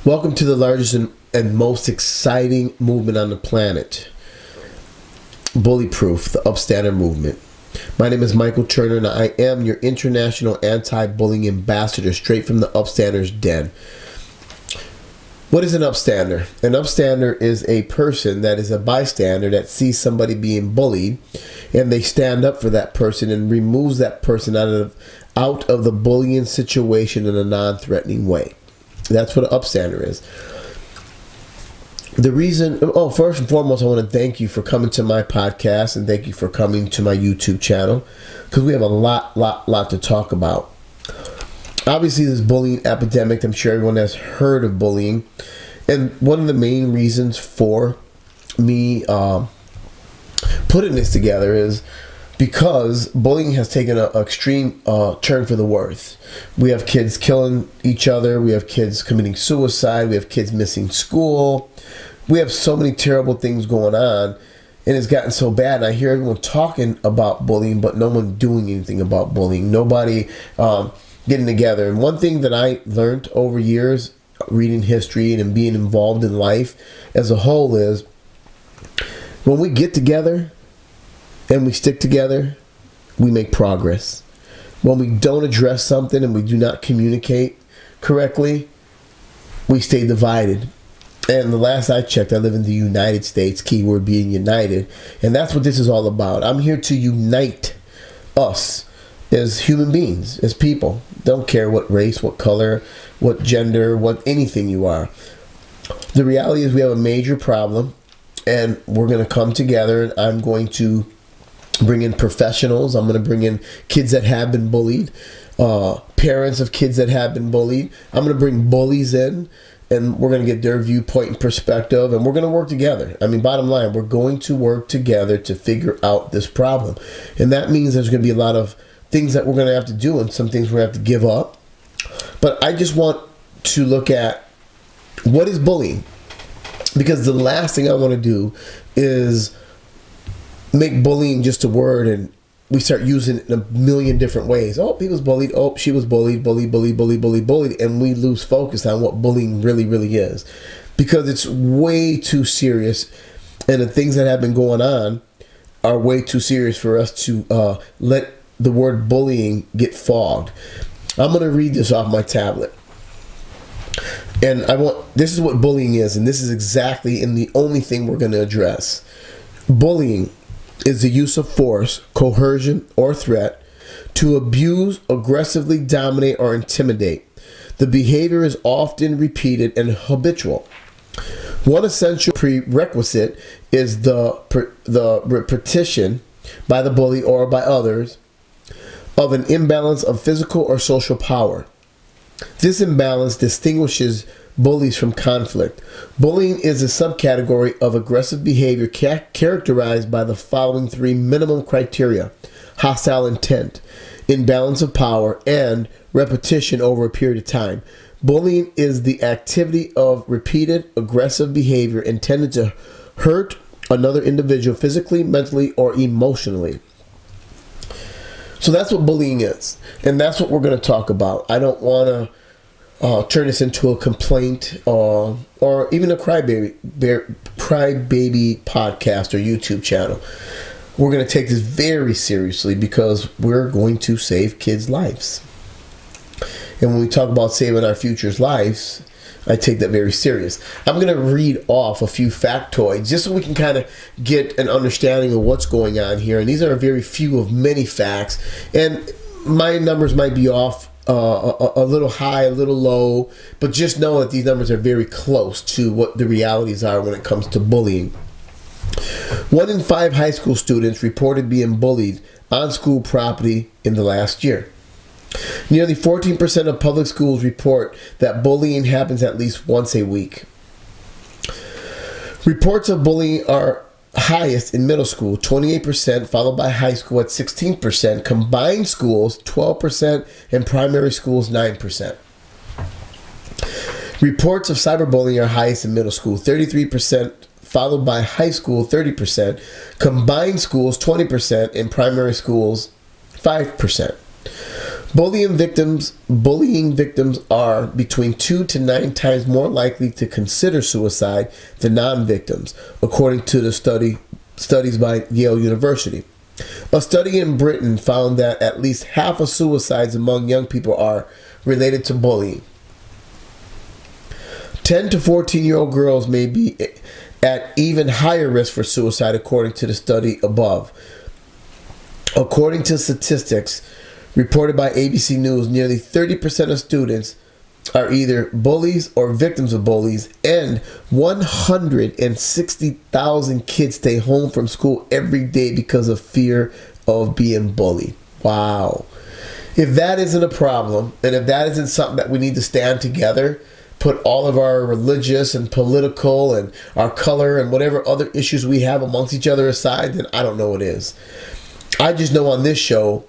Welcome to the largest and most exciting movement on the planet, BullyProof, the Upstander movement. My name is Michael Turner, and I am your international anti-bullying ambassador, straight from the Upstander's den. What is an Upstander? An Upstander is a person that is a bystander that sees somebody being bullied, and they stand up for that person and removes that person out of the bullying situation in a non-threatening way. That's what an Upstander is. The reason, first and foremost, I want to thank you for coming to my podcast, and thank you for coming to my YouTube channel, because we have a lot to talk about. Obviously, this bullying epidemic, I'm sure everyone has heard of bullying, and one of the main reasons for me putting this together is because bullying has taken an extreme turn for the worse. We have kids killing each other. We have kids committing suicide. We have kids missing school. We have so many terrible things going on, and it's gotten so bad. And I hear everyone talking about bullying, but no one doing anything about bullying. Nobody getting together. And one thing that I learned over years, reading history and being involved in life as a whole, is when we get together and we stick together, we make progress. When we don't address something and we do not communicate correctly, we stay divided. And the last I checked, I live in the United States, keyword being united. And that's what this is all about. I'm here to unite us as human beings, as people. Don't care what race, what color, what gender, what anything you are. The reality is we have a major problem, and we're going to come together, and I'm going to bring in professionals. I'm going to bring in kids that have been bullied, parents of kids that have been bullied. I'm going to bring bullies in, and we're going to get their viewpoint and perspective, and we're going to work together. I mean, bottom line, we're going to work together to figure out this problem. And that means there's going to be a lot of things that we're going to have to do, and some things we're going to have to give up. But I just want to look at what is bullying, because the last thing I want to do is make bullying just a word and we start using it in a million different ways. Oh, he was bullied. Oh, she was bullied. Bullied. And we lose focus on what bullying really is, because it's way too serious. And the things that have been going on are way too serious for us to let the word bullying get fogged. I'm going to read this off my tablet. And this is what bullying is, and this is exactly and the only thing we're going to address. Bullying is the use of force, coercion, or threat to abuse, aggressively dominate, or intimidate. The behavior is often repeated and habitual. One essential prerequisite is the repetition by the bully or by others of an imbalance of physical or social power. This imbalance distinguishes bullies from conflict. Bullying is a subcategory of aggressive behavior characterized by the following three minimum criteria: hostile intent, imbalance of power, and repetition over a period of time. Bullying is the activity of repeated aggressive behavior intended to hurt another individual physically, mentally, or emotionally. So that's what bullying is, and that's what we're going to talk about. I don't want to turn this into a complaint or even a crybaby podcast or YouTube channel. We're going to take this very seriously, because we're going to save kids' lives. And when we talk about saving our future's lives, I take that very serious. I'm going to read off a few factoids just so we can kind of get an understanding of what's going on here. And these are a very few of many facts. And my numbers might be off a little high, a little low, but just know that these numbers are very close to what the realities are when it comes to bullying. 1 in 5 high school students reported being bullied on school property in the last year. Nearly 14% of public schools report that bullying happens at least once a week. Reports of bullying are highest in middle school, 28%, followed by high school at 16%, combined schools 12%, and primary schools 9%. Reports of cyberbullying are highest in middle school, 33%, followed by high school 30%, combined schools 20%, and primary schools 5%. Bullying victims are between 2 to 9 times more likely to consider suicide than non-victims, according to the studies by Yale University. A study in Britain found that at least half of suicides among young people are related to bullying. 10 to 14-year-old girls may be at even higher risk for suicide, according to the study above. According to statistics reported by ABC News, nearly 30% of students are either bullies or victims of bullies, and 160,000 kids stay home from school every day because of fear of being bullied. Wow. If that isn't a problem, and if that isn't something that we need to stand together, put all of our religious and political and our color and whatever other issues we have amongst each other aside, then I don't know what is. I just know on this show,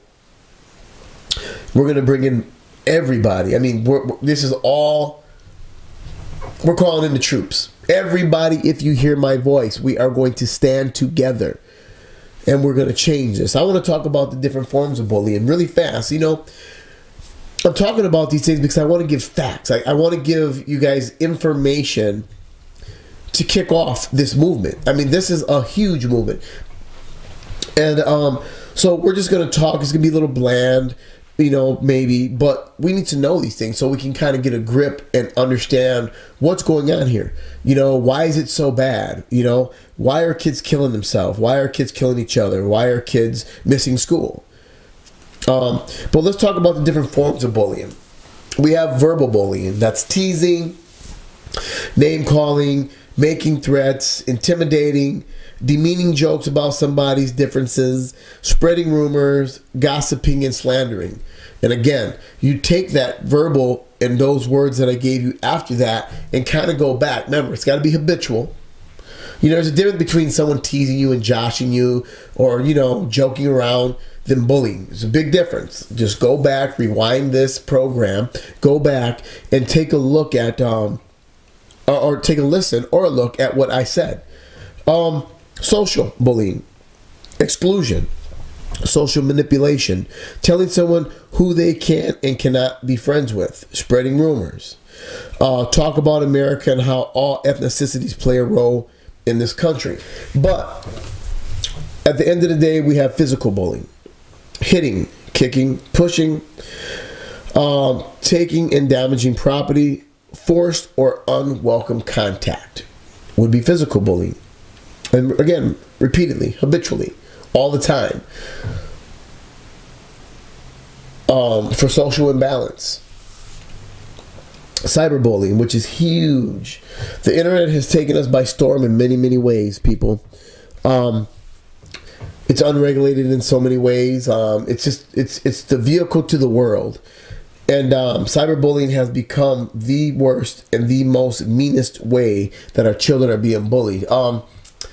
we're going to bring in everybody. I mean, we're calling in the troops. Everybody, if you hear my voice, we are going to stand together. And we're going to change this. I want to talk about the different forms of bullying really fast. You know, I'm talking about these things because I want to give facts. I want to give you guys information to kick off this movement. I mean, this is a huge movement. And so we're just going to talk. It's going to be a little bland, you know, maybe, but we need to know these things so we can kind of get a grip and understand what's going on here. You know, why is it so bad? You know, why are kids killing themselves? Why are kids killing each other? Why are kids missing school? But let's talk about the different forms of bullying. We have verbal bullying. That's teasing, name calling, making threats, intimidating, demeaning jokes about somebody's differences, spreading rumors, gossiping, and slandering. And again, you take that verbal and those words that I gave you after that and kind of go back. Remember, it's got to be habitual. You know, there's a difference between someone teasing you and joshing you or, you know, joking around than bullying. There's a big difference. Just go back, rewind this program, go back and take a look at, or take a listen or a look at what I said. Social bullying, exclusion, social manipulation, telling someone who they can and cannot be friends with, spreading rumors, talk about America and how all ethnicities play a role in this country. But at the end of the day, we have physical bullying, hitting, kicking, pushing, taking and damaging property, forced or unwelcome contact would be physical bullying. And again, repeatedly, habitually, all the time. For social imbalance. Cyberbullying, which is huge. The internet has taken us by storm in many, many ways, people. It's unregulated in so many ways. It's the vehicle to the world. And cyberbullying has become the worst and the most meanest way that our children are being bullied.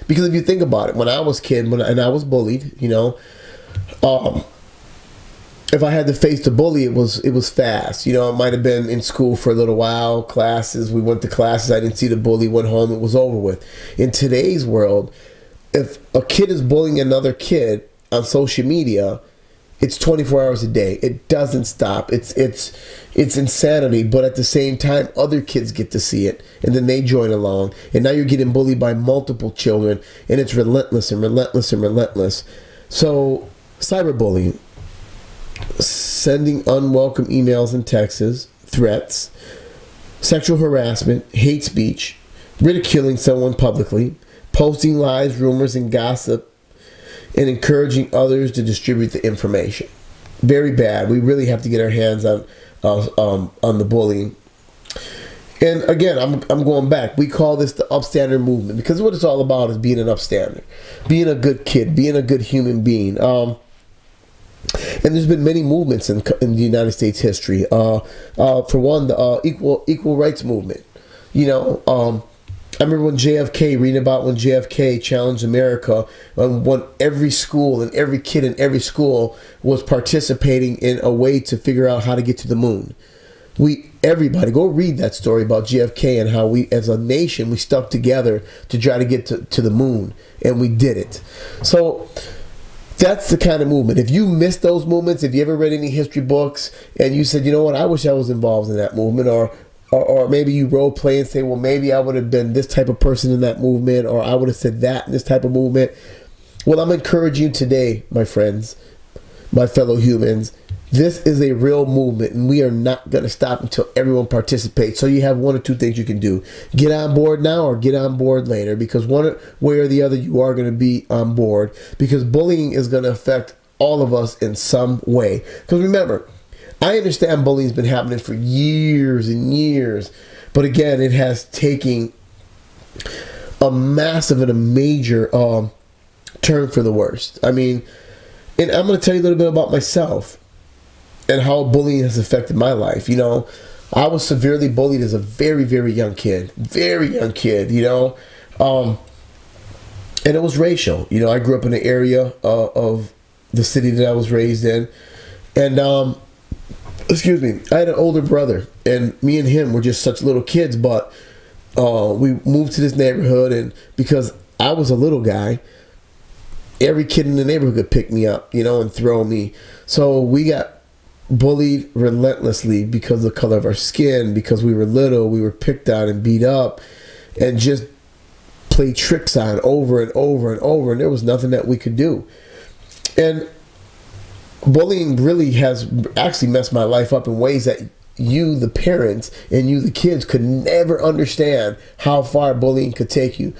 Because if you think about it, when I was a kid, and I was bullied, you know, if I had to face the bully, it was fast. You know, it might have been in school for a little while, classes. We went to classes. I didn't see the bully. Went home. It was over with. In today's world, if a kid is bullying another kid on social media, it's 24 hours a day. It doesn't stop. It's insanity. But at the same time, other kids get to see it, and then they join along. And now you're getting bullied by multiple children, and it's relentless and relentless and relentless. So, cyberbullying, sending unwelcome emails and texts, threats, sexual harassment, hate speech, ridiculing someone publicly, posting lies, rumors, and gossip, and encouraging others to distribute the information. Very bad. We really have to get our hands on the bullying. And again, I'm going back. We call this the Upstander movement because what it's all about is being an upstander, being a good kid, being a good human being. And there's been many movements in the United States history. For one, the equal rights movement. You know, I remember reading about when JFK challenged America, when every school and every kid in every school was participating in a way to figure out how to get to the moon. Everybody, go read that story about JFK and how we, as a nation, we stuck together to try to get to the moon, and we did it. So, That's the kind of movement. If you miss those movements, if you ever read any history books and you said, you know what, I wish I was involved in that movement, or maybe you role play and say, well, maybe I would have been this type of person in that movement, or I would have said that in this type of movement. Well, I'm encouraging you today, my friends, my fellow humans. This is a real movement, and we are not going to stop until everyone participates. So you have one or two things you can do. Get on board now or get on board later, because one way or the other, you are going to be on board, because bullying is going to affect all of us in some way. Because remember, I understand bullying has been happening for years and years, but again, it has taken a massive and a major turn for the worst. I mean, and I'm going to tell you a little bit about myself and how bullying has affected my life. You know, I was severely bullied as a very, very young kid. Very young kid, you know. And it was racial. You know, I grew up in an area of the city that I was raised in. And, excuse me, I had an older brother. And me and him were just such little kids. But we moved to this neighborhood. And because I was a little guy, every kid in the neighborhood could pick me up, you know, and throw me. So we got bullied relentlessly because of the color of our skin, because we were little. We were picked on and beat up and just played tricks on over and over and over, and there was nothing that we could do. And bullying really has actually messed my life up in ways that you, the parents, and you, the kids, could never understand how far bullying could take you.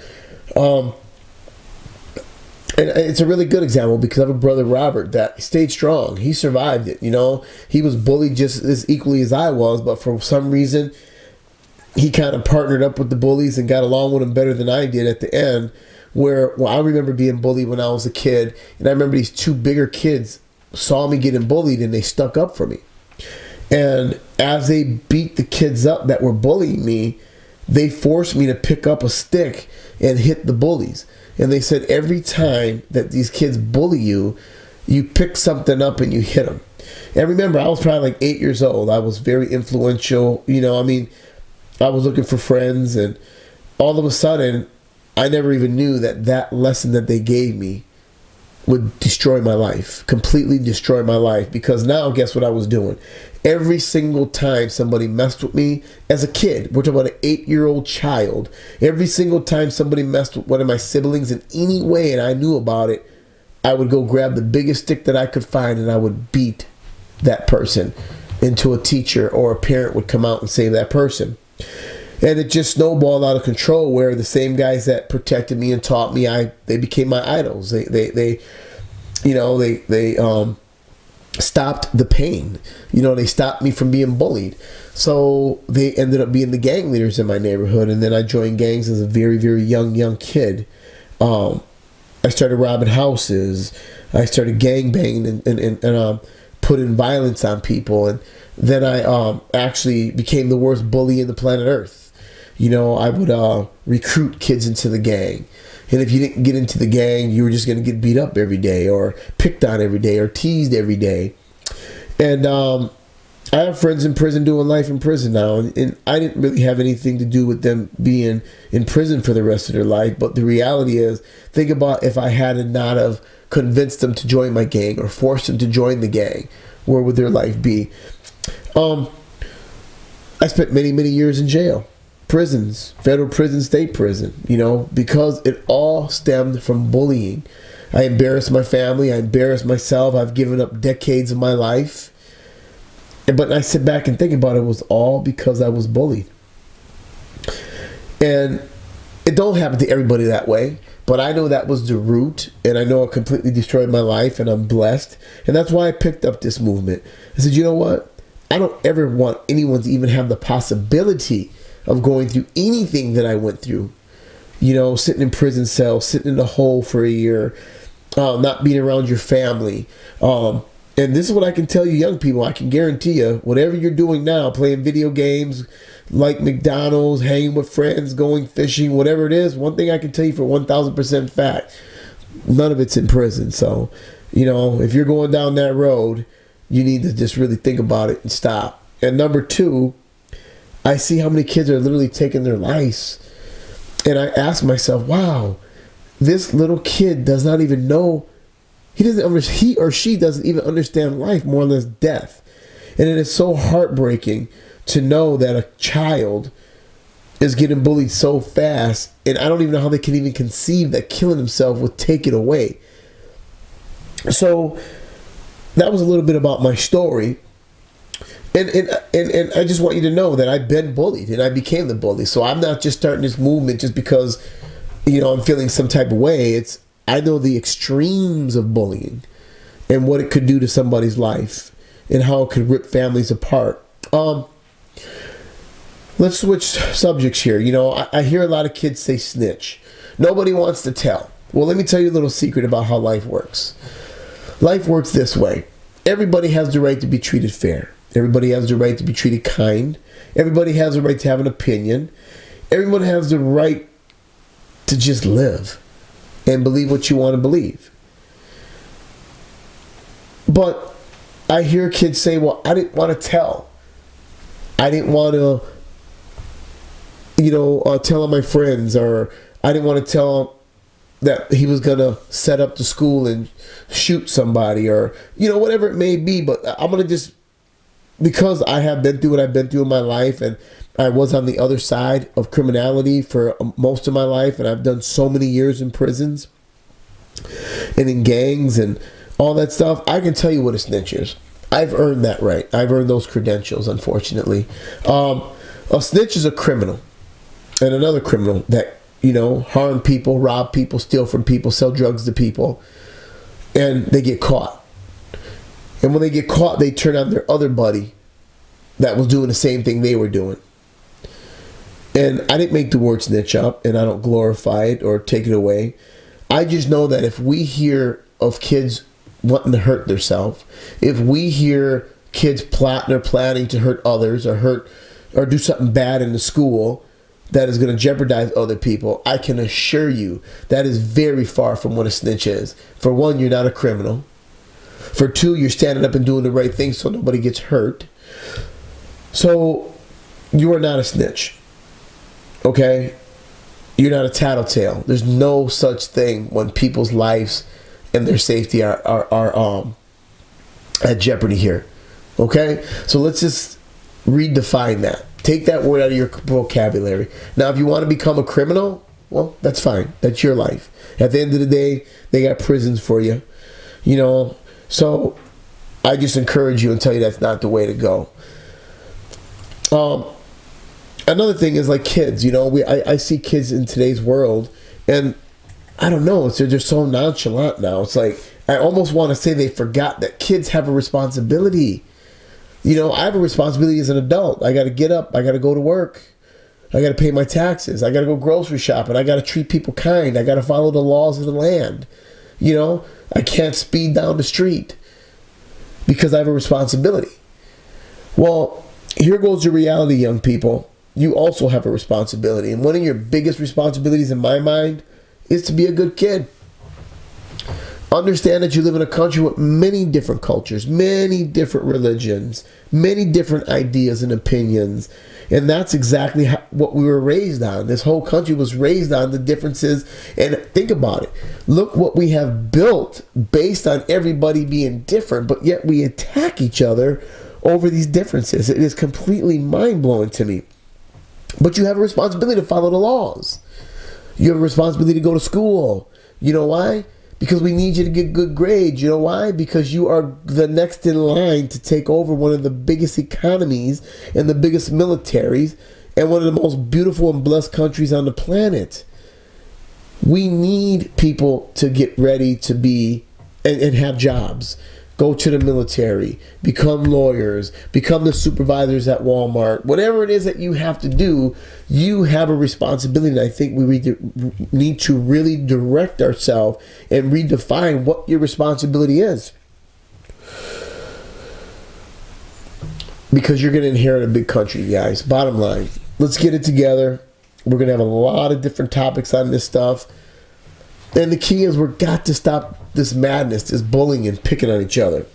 And it's a really good example because I have a brother, Robert, that stayed strong. He survived it, you know. He was bullied just as equally as I was, but for some reason, he kind of partnered up with the bullies and got along with them better than I did at the end. Well, I remember being bullied when I was a kid, and I remember these two bigger kids saw me getting bullied, and they stuck up for me. And as they beat the kids up that were bullying me, they forced me to pick up a stick and hit the bullies. And they said every time that these kids bully you, you pick something up and you hit them. And remember, I was probably like 8 years old. I was very influential. You know, I mean, I was looking for friends. And all of a sudden, I never even knew that that lesson that they gave me would destroy my life, completely destroy my life. Because now, guess what I was doing? Every single time somebody messed with me as a kid, we're talking about an 8-year-old child, every single time somebody messed with one of my siblings in any way and I knew about it, I would go grab the biggest stick that I could find and I would beat that person until a teacher or a parent would come out and save that person. And it just snowballed out of control, where the same guys that protected me and taught me, they became my idols. They stopped the pain. You know, they stopped me from being bullied. So they ended up being the gang leaders in my neighborhood. And then I joined gangs as a very, very young kid. I started robbing houses. I started gang banging and putting violence on people. And then I actually became the worst bully in the planet Earth. You know, I would recruit kids into the gang. And if you didn't get into the gang, you were just going to get beat up every day or picked on every day or teased every day. And I have friends in prison doing life in prison now. And I didn't really have anything to do with them being in prison for the rest of their life. But the reality is, think about if I had not have convinced them to join my gang or forced them to join the gang, where would their life be? I spent many, many years in jail. Prisons, federal prison, state prison, you know, because it all stemmed from bullying. I embarrassed my family. I embarrassed myself. I've given up decades of my life. But I sit back and think about it, was all because I was bullied. And it don't happen to everybody that way, but I know that was the root, and I know it completely destroyed my life, and I'm blessed. And that's why I picked up this movement. I said, you know what? I don't ever want anyone to even have the possibility of going through anything that I went through. You know, sitting in prison cells, sitting in a hole for a year, not being around your family. And this is what I can tell you, young people. I can guarantee you, whatever you're doing now, playing video games, like McDonald's, hanging with friends, going fishing, whatever it is, one thing I can tell you for 1,000% fact, none of it's in prison. So, you know, if you're going down that road, you need to just really think about it and stop. And number two, I see how many kids are literally taking their lives. And I ask myself, wow, this little kid does not even know he or she doesn't even understand life, more or less death. And it is so heartbreaking to know that a child is getting bullied so fast, and I don't even know how they can even conceive that killing himself would take it away. So that was a little bit about my story. And I just want you to know that I've been bullied and I became the bully. So I'm not just starting this movement just because, I'm feeling some type of way. I know the extremes of bullying and what it could do to somebody's life and how it could rip families apart. Let's switch subjects here. I hear a lot of kids say snitch. Nobody wants to tell. Well, let me tell you a little secret about how life works. Life works this way. Everybody has the right to be treated fair. Everybody has the right to be treated kind. Everybody has the right to have an opinion. Everyone has the right to just live and believe what you want to believe. But I hear kids say, well, I didn't want to tell. I didn't want to, tell on my friends, or I didn't want to tell that he was going to set up the school and shoot somebody, or, whatever it may be. But I'm going to just, because I have been through what I've been through in my life, and I was on the other side of criminality for most of my life, and I've done so many years in prisons and in gangs and all that stuff, I can tell you what a snitch is. I've earned that right. I've earned those credentials, unfortunately. A snitch is a criminal, and another criminal that, harm people, rob people, steal from people, sell drugs to people, and they get caught. And when they get caught, they turn on their other buddy that was doing the same thing they were doing. And I didn't make the word snitch up, and I don't glorify it or take it away. I just know that if we hear of kids wanting to hurt themselves, if we hear kids plotting or planning to hurt others or do something bad in the school that is going to jeopardize other people, I can assure you that is very far from what a snitch is. For one, you're not a criminal. For two, you're standing up and doing the right thing so nobody gets hurt. So you are not a snitch. Okay? You're not a tattletale. There's no such thing when people's lives and their safety are at jeopardy here. Okay? So let's just redefine that. Take that word out of your vocabulary. Now, if you want to become a criminal, well, that's fine. That's your life. At the end of the day, they got prisons for you. So I just encourage you and tell you that's not the way to go. Another thing is like kids. I see kids in today's world, and I don't know. They're just so nonchalant now. It's like I almost want to say they forgot that kids have a responsibility. I have a responsibility as an adult. I got to get up. I got to go to work. I got to pay my taxes. I got to go grocery shopping. I got to treat people kind. I got to follow the laws of the land. I can't speed down the street because I have a responsibility. Well, here goes the reality, young people. You also have a responsibility. And one of your biggest responsibilities in my mind is to be a good kid. Understand that you live in a country with many different cultures, many different religions, many different ideas and opinions. And that's exactly what we were raised on. This whole country was raised on the differences. And think about it. Look what we have built based on everybody being different, but yet we attack each other over these differences. It is completely mind-blowing to me. But you have a responsibility to follow the laws. You have a responsibility to go to school. You know why? Because we need you to get good grades. You know why? Because you are the next in line to take over one of the biggest economies and the biggest militaries and one of the most beautiful and blessed countries on the planet. We need people to get ready to be and have jobs. Go to the military, become lawyers, become the supervisors at Walmart. Whatever it is that you have to do, you have a responsibility. And I think we need to really direct ourselves and redefine what your responsibility is. Because you're going to inherit a big country, guys. Bottom line, let's get it together. We're going to have a lot of different topics on this stuff. And the key is we've got to stop this madness, this bullying and picking on each other.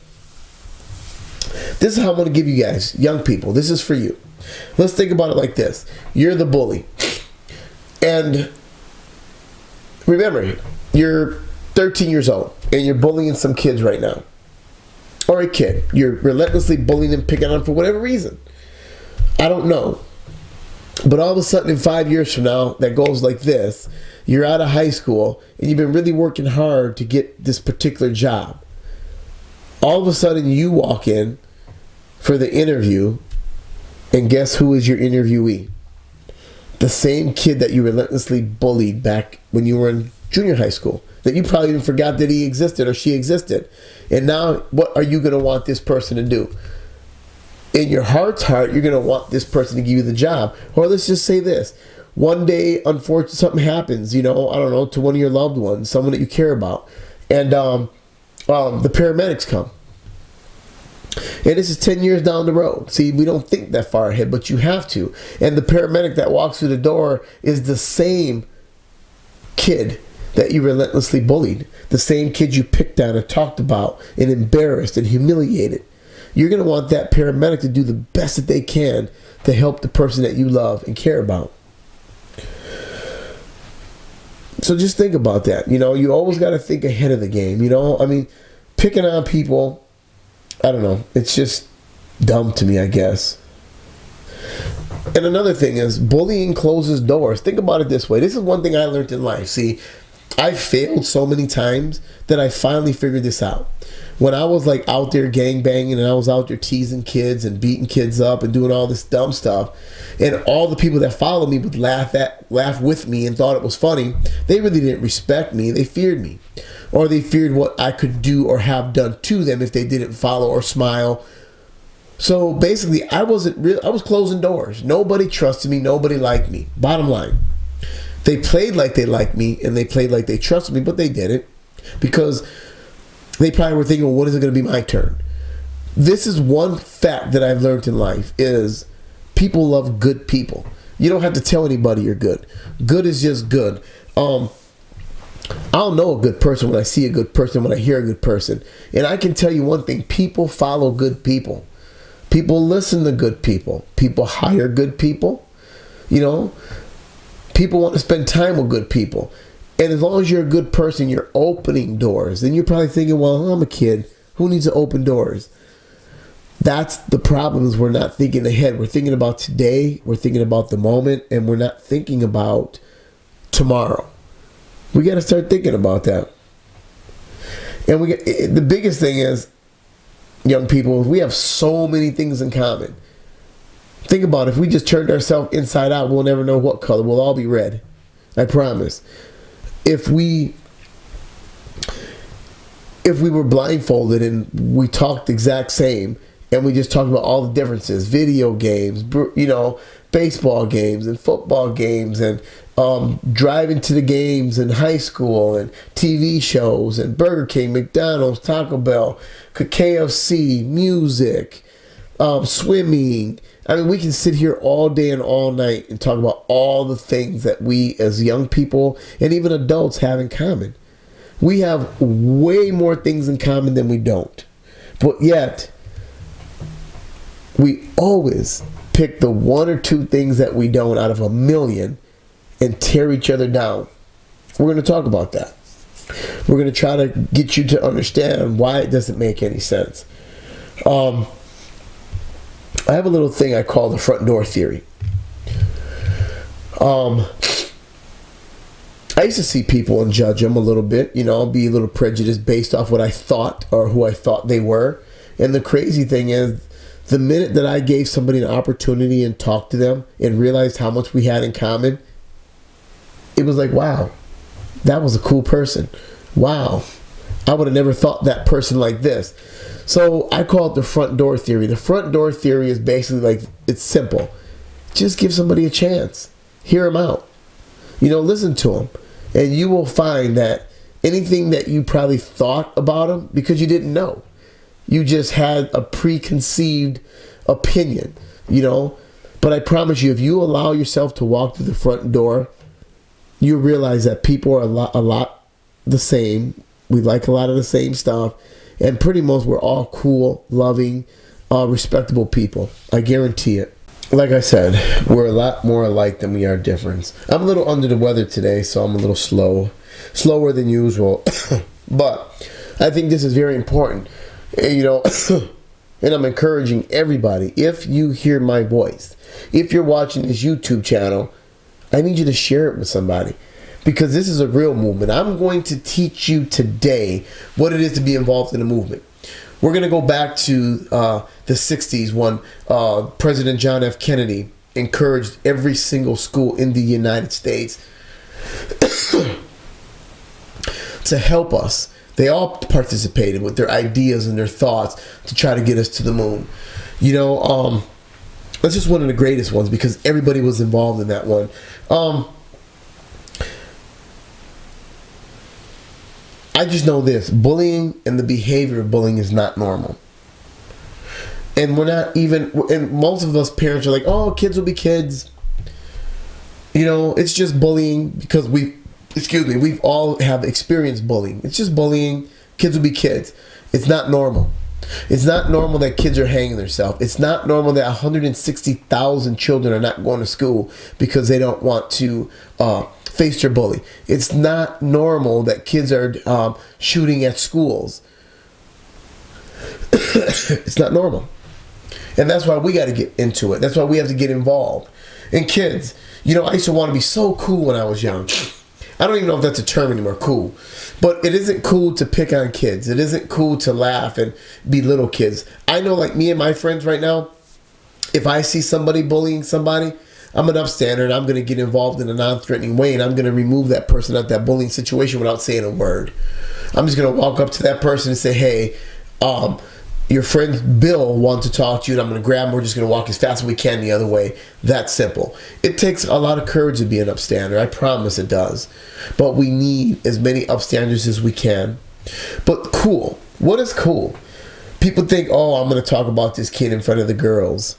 This is how I'm going to give you guys, young people, this is for you. Let's think about it like this. You're the bully. And remember, you're 13 years old. and you're bullying some kids right now, or a kid, you're relentlessly bullying and picking on them for whatever reason. I don't know. But all of a sudden in 5 years from now, that goes like this. You're out of high school and you've been really working hard to get this particular job. All of a sudden you walk in for the interview, and guess who is your interviewee? The same kid that you relentlessly bullied back when you were in junior high school, that you probably even forgot that he existed or she existed. And now what are you going to want this person to do? In your heart's heart, you're going to want this person to give you the job. Or let's just say this. One day, unfortunately, something happens, I don't know, to one of your loved ones, someone that you care about. And the paramedics come. And this is 10 years down the road. See, we don't think that far ahead, but you have to. And the paramedic that walks through the door is the same kid that you relentlessly bullied. The same kid you picked on and talked about and embarrassed and humiliated. You're going to want that paramedic to do the best that they can to help the person that you love and care about. So just think about that. You always got to think ahead of the game. Picking on people, I don't know. It's just dumb to me, I guess. And another thing is, bullying closes doors. Think about it this way. This is one thing I learned in life. See, I failed so many times that I finally figured this out. When I was out there gangbanging and I was out there teasing kids and beating kids up and doing all this dumb stuff, and all the people that followed me would laugh with me and thought it was funny, they really didn't respect me. They feared me. Or they feared what I could do or have done to them if they didn't follow or smile. So basically, I was closing doors. Nobody trusted me. Nobody liked me. Bottom line. They played like they liked me and they played like they trusted me, but they didn't, because they probably were thinking, well, when is it going to be my turn? This is one fact that I've learned in life, is people love good people. You don't have to tell anybody you're good. Good is just good. I'll know a good person when I see a good person, when I hear a good person. And I can tell you one thing, people follow good people. People listen to good people. People hire good people. People want to spend time with good people. And as long as you're a good person, you're opening doors. Then you're probably thinking, well, I'm a kid. Who needs to open doors? That's the problem, is we're not thinking ahead. We're thinking about today. We're thinking about the moment. And we're not thinking about tomorrow. We got to start thinking about that. And the biggest thing is, young people, we have so many things in common. Think about it. If we just turned ourselves inside out, we'll never know what color. We'll all be red. I promise. If we were blindfolded and we talked the exact same, and we just talked about all the differences, video games, baseball games and football games, and driving to the games in high school, and TV shows, and Burger King, McDonald's, Taco Bell, KFC, music, swimming. I mean, we can sit here all day and all night and talk about all the things that we as young people and even adults have in common. We have way more things in common than we don't. But yet, we always pick the one or two things that we don't out of a million and tear each other down. We're going to talk about that. We're going to try to get you to understand why it doesn't make any sense. I have a little thing I call the front door theory. I used to see people and judge them a little bit, be a little prejudiced based off what I thought or who I thought they were. And the crazy thing is, the minute that I gave somebody an opportunity and talked to them and realized how much we had in common, it was like, wow, that was a cool person. Wow, I would have never thought that person like this. So I call it the front door theory. The front door theory is basically it's simple. Just give somebody a chance. Hear them out. Listen to them. And you will find that anything that you probably thought about them, because you didn't know, you just had a preconceived opinion, But I promise you, if you allow yourself to walk through the front door, you realize that people are a lot the same. We like a lot of the same stuff. And pretty much we're all cool, loving, respectable people. I guarantee it. Like I said, we're a lot more alike than we are different. I'm a little under the weather today, so I'm a little slower than usual. But I think this is very important. And, you know, and I'm encouraging everybody, if you hear my voice, if you're watching this YouTube channel, I need you to share it with somebody, because this is a real movement. I'm going to teach you today what it is to be involved in a movement. We're going to go back to the 60s when President John F. Kennedy encouraged every single school in the United States to help us. They all participated with their ideas and their thoughts to try to get us to the moon. You know, that's just one of the greatest ones because everybody was involved in that one. I just know this: bullying and the behavior of bullying is not normal. And we're not even, and most of us parents are like, oh, kids will be kids. You know, it's just bullying because we've all have experienced bullying. It's just bullying. Kids will be kids. It's not normal. It's not normal that kids are hanging themselves. It's not normal that 160,000 children are not going to school because they don't want to face their bully. It's not normal that kids are shooting at schools. It's not normal. And that's why we got to get into it. That's why we have to get involved. And kids, you know, I used to want to be so cool when I was young. I don't even know if that's a term anymore, cool. But it isn't cool to pick on kids. It isn't cool to laugh and belittle kids. I know, like me and my friends right now, if I see somebody bullying somebody, I'm an upstander and I'm going to get involved in a non-threatening way, and I'm going to remove that person out of that bullying situation without saying a word. I'm just going to walk up to that person and say, hey, your friend Bill wants to talk to you, and I'm going to grab him. We're just going to walk as fast as we can the other way. That's simple. It takes a lot of courage to be an upstander. I promise it does. But we need as many upstanders as we can. But cool. What is cool? People think, oh, I'm going to talk about this kid in front of the girls.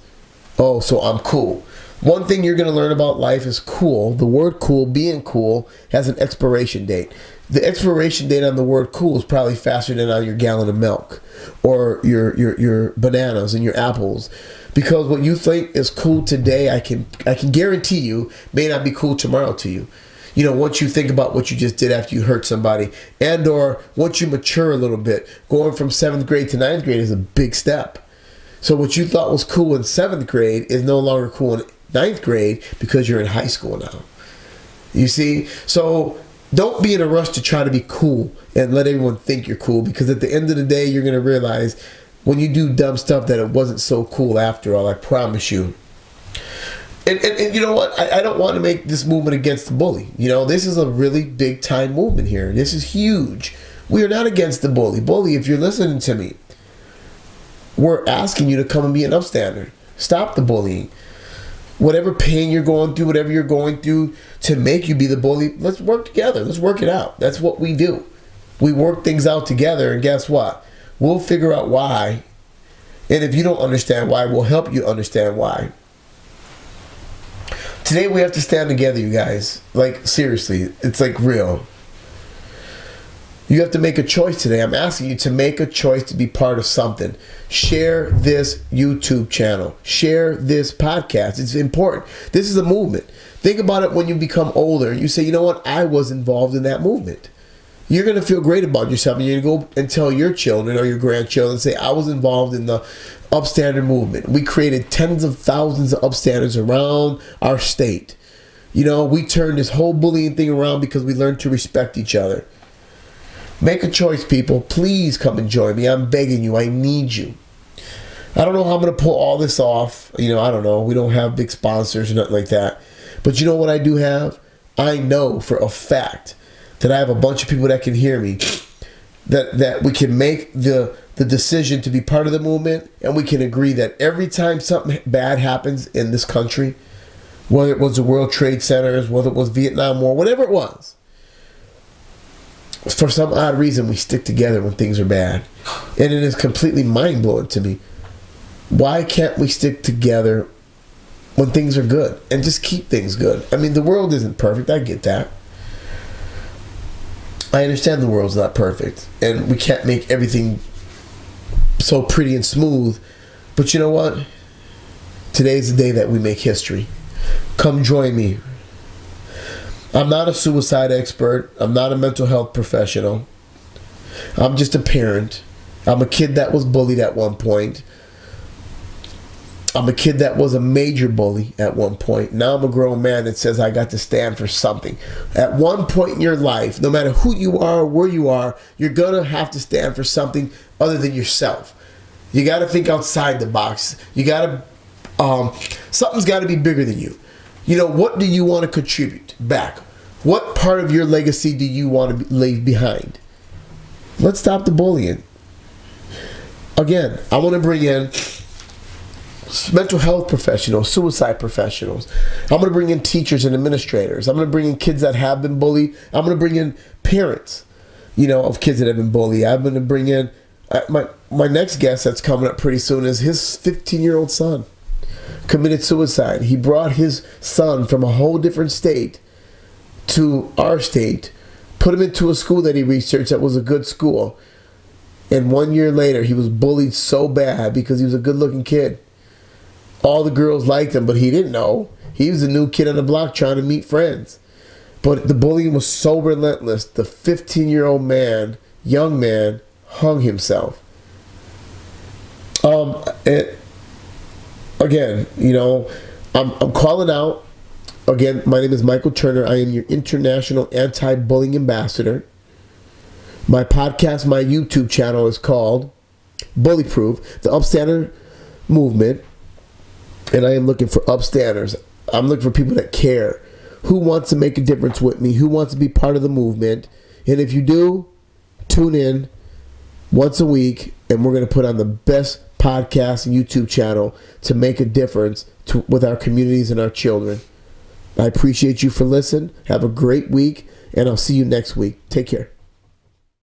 Oh, so I'm cool. One thing you're going to learn about life is cool. The word cool, being cool, has an expiration date. The expiration date on the word cool is probably faster than on your gallon of milk or your bananas and your apples. Because what you think is cool today, I can guarantee you may not be cool tomorrow to you. You know, once you think about what you just did after you hurt somebody, and or once you mature a little bit, going from 7th grade to 9th grade is a big step. So what you thought was cool in 7th grade is no longer cool in 9th grade because you're in high school now. You see? So don't be in a rush to try to be cool and let everyone think you're cool, because at the end of the day, you're going to realize when you do dumb stuff that it wasn't so cool after all, I promise you. And you know what? I don't want to make this movement against the bully. You know, this is a really big time movement here. This is huge. We are not against the bully. Bully, if you're listening to me, we're asking you to come and be an upstander. Stop the bullying. Whatever pain you're going through, whatever you're going through to make you be the bully, let's work together. Let's work it out. That's what we do. We work things out together, and guess what? We'll figure out why. And if you don't understand why, we'll help you understand why. Today we have to stand together, you guys. Like, seriously, it's like real. You have to make a choice today. I'm asking you to make a choice to be part of something. Share this YouTube channel. Share this podcast. It's important. This is a movement. Think about it when you become older. You say, you know what? I was involved in that movement. You're going to feel great about yourself. And you're going to go and tell your children or your grandchildren, say, I was involved in the Upstander movement. We created tens of thousands of upstanders around our state. You know, we turned this whole bullying thing around because we learned to respect each other. Make a choice, people. Please come and join me. I'm begging you. I need you. I don't know how I'm going to pull all this off. You know, I don't know. We don't have big sponsors or nothing like that. But you know what I do have? I know for a fact that I have a bunch of people that can hear me, that we can make the decision to be part of the movement, and we can agree that every time something bad happens in this country, whether it was the World Trade Centers, whether it was Vietnam War, whatever it was, for some odd reason, we stick together when things are bad. And it is completely mind-blowing to me. Why can't we stick together when things are good and just keep things good? I mean, the world isn't perfect. I get that. I understand the world's not perfect. And we can't make everything so pretty and smooth. But you know what? Today's the day that we make history. Come join me. I'm not a suicide expert. I'm not a mental health professional. I'm just a parent. I'm a kid that was bullied at one point. I'm a kid that was a major bully at one point. Now I'm a grown man that says I got to stand for something. At one point in your life, no matter who you are or where you are, you're going to have to stand for something other than yourself. You got to think outside the box. You got to, something's got to be bigger than you. You know, what do you want to contribute back? What part of your legacy do you want to leave behind? Let's stop the bullying. Again, I want to bring in mental health professionals, suicide professionals. I'm going to bring in teachers and administrators. I'm going to bring in kids that have been bullied. I'm going to bring in parents, of kids that have been bullied. I'm going to bring in my next guest that's coming up pretty soon is his 15-year-old son committed suicide. He brought his son from a whole different state to our state, put him into a school that he researched that was a good school. And 1 year later, he was bullied so bad because he was a good-looking kid. All the girls liked him, but he didn't know. He was a new kid on the block trying to meet friends. But the bullying was so relentless, the 15-year-old man, young man, hung himself. Again, I'm calling out. Again, my name is Michael Turner. I am your international anti-bullying ambassador. My podcast, my YouTube channel is called BullyProof, the Upstander movement. And I am looking for upstanders. I'm looking for people that care. Who wants to make a difference with me? Who wants to be part of the movement? And if you do, tune in once a week. And we're going to put on the best podcast and YouTube channel to make a difference with our communities and our children. I appreciate you for listening. Have a great week. And I'll see you next week. Take care.